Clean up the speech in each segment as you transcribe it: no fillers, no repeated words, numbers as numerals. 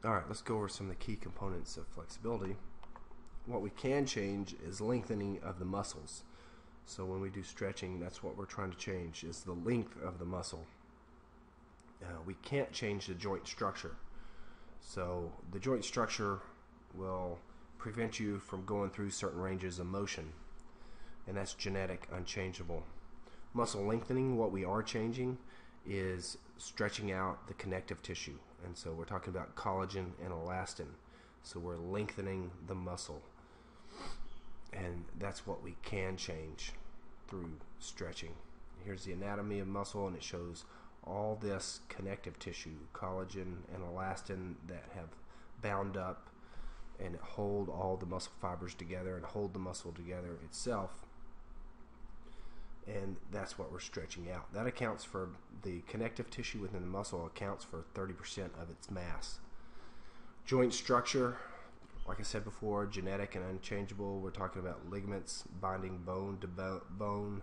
Alright, let's go over some of the key components of flexibility. What we can change is lengthening of the muscles. So when we do stretching, that's what we're trying to change, is the length of the muscle. We can't change the joint structure. So the joint structure will prevent you from going through certain ranges of motion, and that's genetic, unchangeable. Muscle lengthening, what we are changing is stretching out the connective tissue, and so we're talking about collagen and elastin. So we're lengthening the muscle, and that's what we can change through stretching. Here's the anatomy of muscle, and it shows all this connective tissue, collagen and elastin, that have bound up and hold all the muscle fibers together and hold the muscle together itself, and that's what we're stretching out. That accounts for the connective tissue within the muscle, accounts for 30% of its mass. Joint structure, like I said before, genetic and unchangeable. We're talking about ligaments binding bone to bone.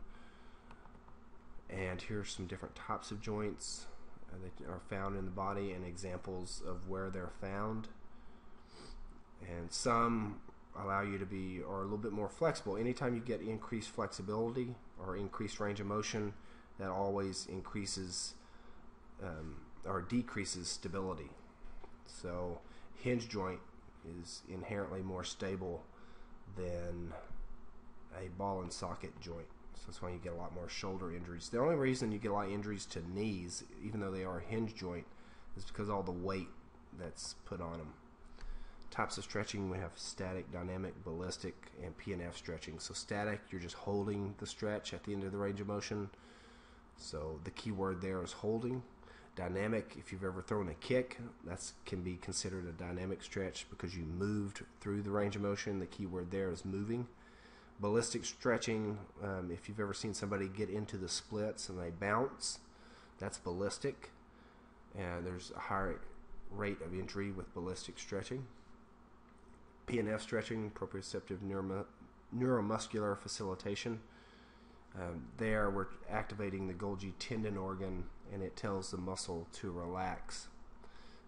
And here's some different types of joints that are found in the body and examples of where they're found. And some allow you to be a little bit more flexible. Anytime you get increased flexibility or increased range of motion, that always increases or decreases stability. So hinge joint is inherently more stable than a ball and socket joint. So that's why you get a lot more shoulder injuries. The only reason you get a lot of injuries to knees, even though they are a hinge joint, is because of all the weight that's put on them. Types of stretching, we have static, dynamic, ballistic, and PNF stretching. So static, you're just holding the stretch at the end of the range of motion. So the key word there is holding. Dynamic, if you've ever thrown a kick, that can be considered a dynamic stretch because you moved through the range of motion. The key word there is moving. Ballistic stretching, if you've ever seen somebody get into the splits and they bounce, that's ballistic. And there's a higher rate of injury with ballistic stretching. PNF stretching, proprioceptive neuromuscular facilitation. There we're activating the Golgi tendon organ, and it tells the muscle to relax.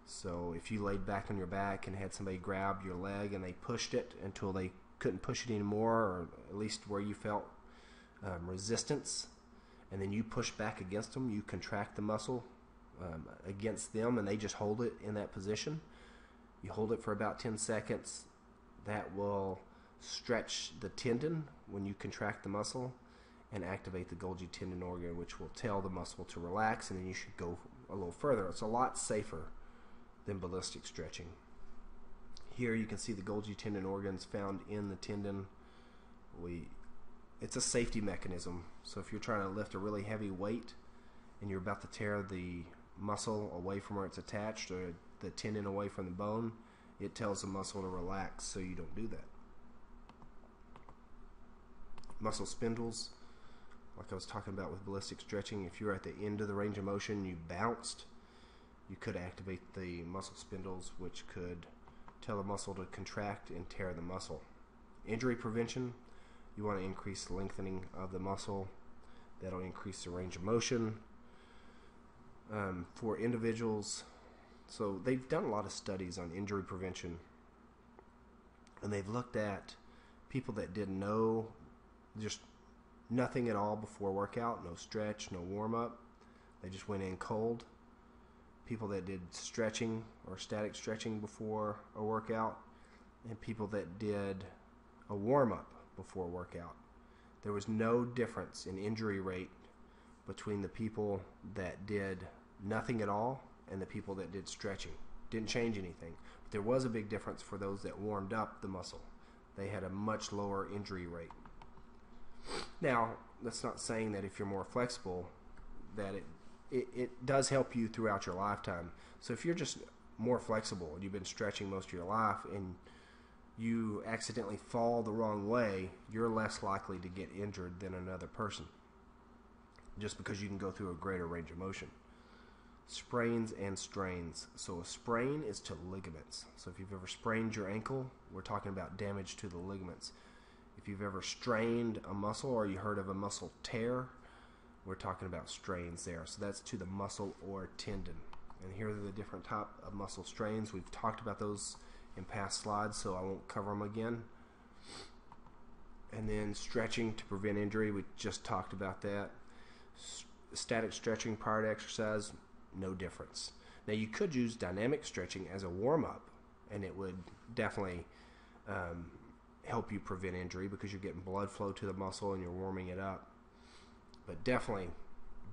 So if you laid back on your back and had somebody grab your leg and they pushed it until they couldn't push it anymore, or at least where you felt resistance, and then you push back against them, you contract the muscle against them, and they just hold it in that position. You hold it for about 10 seconds. That will stretch the tendon when you contract the muscle and activate the Golgi tendon organ, which will tell the muscle to relax, and then you should go a little further. It's a lot safer than ballistic stretching. Here you can see the Golgi tendon organs found in the tendon. It's a safety mechanism. So if you're trying to lift a really heavy weight and you're about to tear the muscle away from where it's attached, or the tendon away from the bone, it tells the muscle to relax so you don't do that. Muscle spindles, like I was talking about with ballistic stretching, if you're at the end of the range of motion, you bounced, you could activate the muscle spindles, which could tell the muscle to contract and tear the muscle. Injury prevention, you want to increase the lengthening of the muscle. That'll increase the range of motion. For individuals, so they've done a lot of studies on injury prevention, and they've looked at people that did just nothing at all before workout, no stretch, no warm-up. They just went in cold. People that did stretching or static stretching before a workout, and people that did a warm-up before a workout. There was no difference in injury rate between the people that did nothing at all and the people that did stretching. Didn't change anything. But there was a big difference for those that warmed up the muscle. They had a much lower injury rate. Now, that's not saying that if you're more flexible, that it does help you throughout your lifetime. So if you're just more flexible and you've been stretching most of your life and you accidentally fall the wrong way, you're less likely to get injured than another person, just because you can go through a greater range of motion. Sprains and strains. So a sprain is to ligaments. So if you've ever sprained your ankle, we're talking about damage to the ligaments. If you've ever strained a muscle, or you heard of a muscle tear, we're talking about strains there. So that's to the muscle or tendon. And here are the different type of muscle strains. We've talked about those in past slides, so I won't cover them again. And then stretching to prevent injury, we just talked about that. Static stretching prior to exercise, no difference. Now you could use dynamic stretching as a warm-up, and it would definitely help you prevent injury because you're getting blood flow to the muscle and you're warming it up. But definitely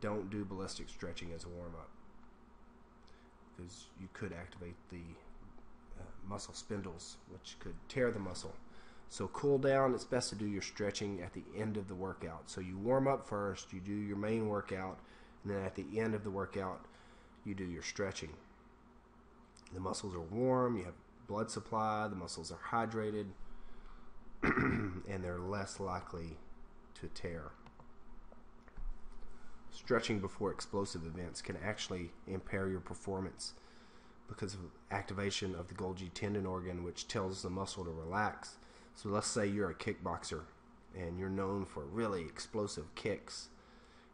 don't do ballistic stretching as a warm-up, because you could activate the muscle spindles, which could tear the muscle. So cool down. It's best to do your stretching at the end of the workout. So you warm up first, you do your main workout, and then at the end of the workout you do your stretching. The muscles are warm, you have blood supply, the muscles are hydrated, and they're less likely to tear. Stretching before explosive events can actually impair your performance because of activation of the Golgi tendon organ, which tells the muscle to relax. So let's say you're a kickboxer and you're known for really explosive kicks,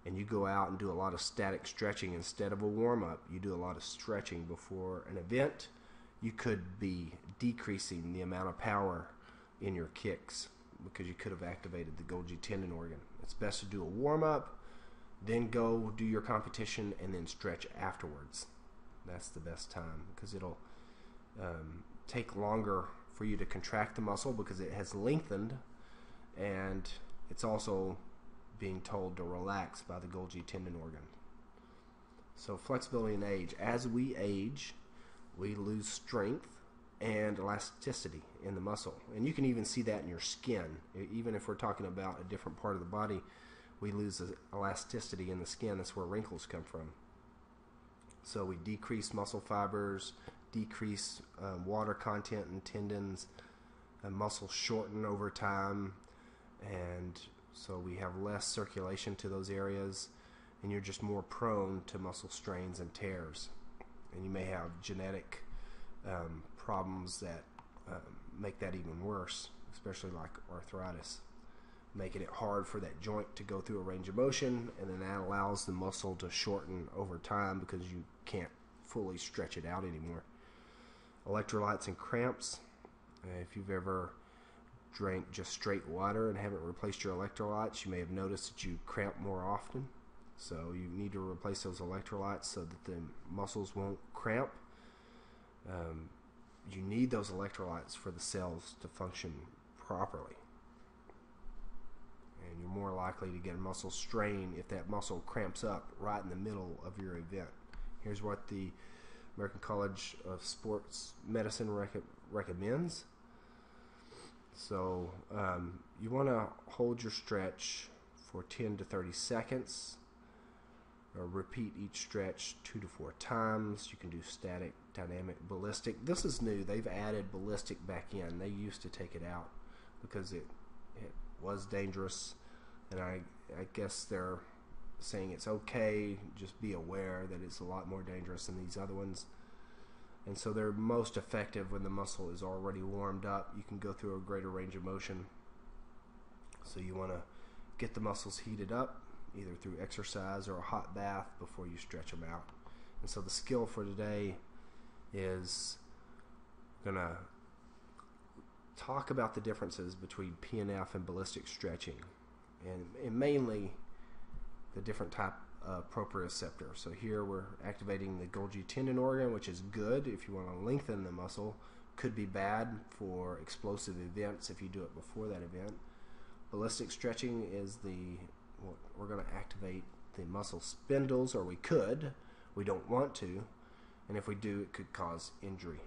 and you go out and do a lot of static stretching instead of a warm-up. You do a lot of stretching before an event. You could be decreasing the amount of power in your kicks because you could have activated the Golgi tendon organ. It's best to do a warm-up, then go do your competition, and then stretch afterwards. That's the best time, because it'll take longer for you to contract the muscle because it has lengthened, and it's also being told to relax by the Golgi tendon organ. So flexibility and age. As we age, we lose strength and elasticity in the muscle, and you can even see that in your skin. Even if we're talking about a different part of the body, we lose the elasticity in the skin. That's where wrinkles come from. So we decrease muscle fibers, decrease water content in tendons, and muscles shorten over time, and so we have less circulation to those areas, and you're just more prone to muscle strains and tears. And you may have genetic problems that make that even worse, especially like arthritis, making it hard for that joint to go through a range of motion, and then that allows the muscle to shorten over time because you can't fully stretch it out anymore. Electrolytes and cramps. If you've ever drank just straight water and haven't replaced your electrolytes, you may have noticed that you cramp more often. So you need to replace those electrolytes so that the muscles won't cramp. You need those electrolytes for the cells to function properly. And you're more likely to get a muscle strain if that muscle cramps up right in the middle of your event. Here's what the American College of Sports Medicine recommends. So you want to hold your stretch for 10 to 30 seconds. Or repeat each stretch 2 to 4 times. You can do static, dynamic, ballistic. This is new. They've added ballistic back in. They used to take it out because it was dangerous, and I guess they're saying it's okay. Just be aware that it's a lot more dangerous than these other ones. And so they're most effective when the muscle is already warmed up. You can go through a greater range of motion. So you want to get the muscles heated up, either through exercise or a hot bath before you stretch them out. And so the skill for today is going to talk about the differences between PNF and ballistic stretching, and mainly the different type of proprioceptor. So here we're activating the Golgi tendon organ, which is good if you want to lengthen the muscle. Could be bad for explosive events if you do it before that event. Ballistic stretching is we're going to activate the muscle spindles, or we don't want to, and if we do, it could cause injury.